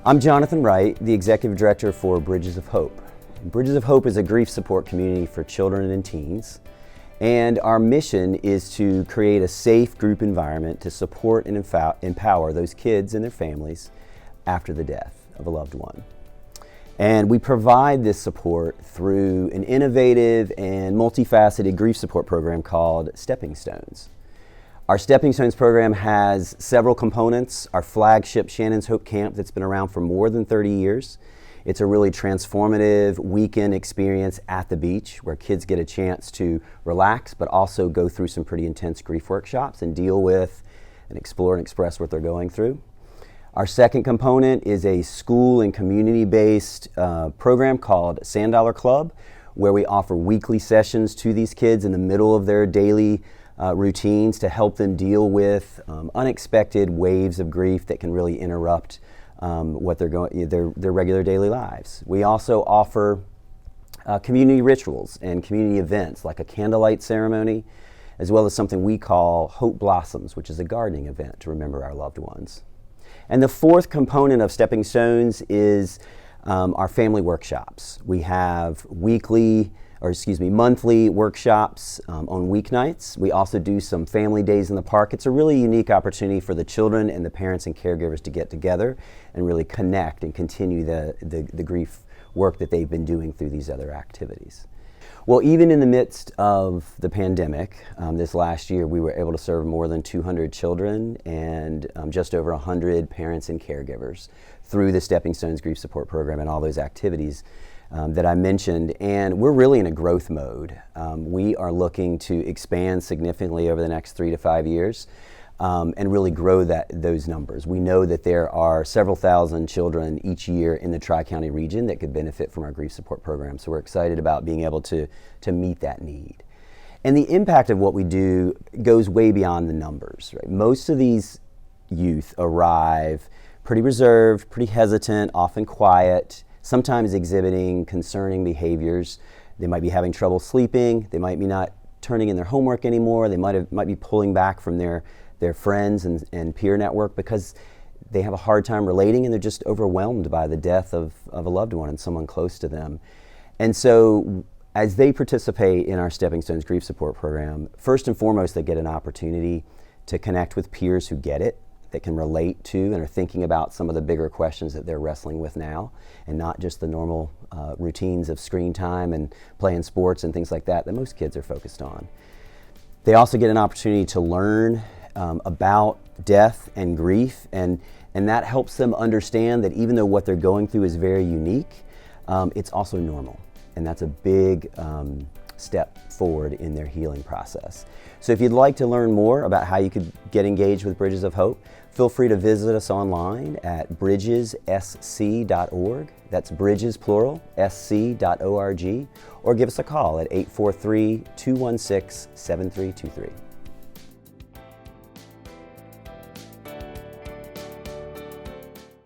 I'm Jonathan Wright, the Executive Director for Bridges of Hope. Bridges of Hope is a grief support community for children and teens, and our mission is to create a safe group environment to support and empower those kids and their families after the death of a loved one. And we provide this support through an innovative and multifaceted grief support program called Stepping Stones. Our Stepping Stones program has several components. Our flagship Shannon's Hope Camp that's been around for more than 30 years. It's a really transformative weekend experience at the beach where kids get a chance to relax but also go through some pretty intense grief workshops and deal with and explore and express what they're going through. Our second component is a school and community-based program called Sand Dollar Club, where we offer weekly sessions to these kids in the middle of their daily routines to help them deal with unexpected waves of grief that can really interrupt what they're going, their regular daily lives. We also offer community rituals and community events like a candlelight ceremony, as well as something we call Hope Blossoms, which is a gardening event to remember our loved ones. And the fourth component of Stepping Stones is our family workshops. We have monthly workshops on weeknights. We also do some family days in the park. It's a really unique opportunity for the children and the parents and caregivers to get together and really connect and continue the grief work that they've been doing through these other activities. Well, even in the midst of the pandemic, this last year we were able to serve more than 200 children and just over 100 parents and caregivers through the Stepping Stones Grief Support Program and all those activities that I mentioned, and we're really in a growth mode. We are looking to expand significantly over the next 3 to 5 years and really grow those numbers. We know that there are several thousand children each year in the Tri-County region that could benefit from our grief support program, so we're excited about being able to meet that need. And the impact of what we do goes way beyond the numbers, right? Most of these youth arrive pretty reserved, pretty hesitant, often quiet, sometimes exhibiting concerning behaviors. They might be having trouble sleeping, they might be not turning in their homework anymore, they might be pulling back from their friends and peer network because they have a hard time relating and they're just overwhelmed by the death of a loved one and someone close to them. And so as they participate in our Stepping Stones Grief Support Program, first and foremost they get an opportunity to connect with peers who get it, that can relate to and are thinking about some of the bigger questions that they're wrestling with now, and not just the normal routines of screen time and playing sports and things like that most kids are focused on. They also get an opportunity to learn about death and grief, and that helps them understand that even though what they're going through is very unique, it's also normal, and that's a big step forward in their healing process. So if you'd like to learn more about how you could get engaged with Bridges of Hope, feel free to visit us online at bridgessc.org. That's bridges, plural, sc.org, or give us a call at 843-216-7323.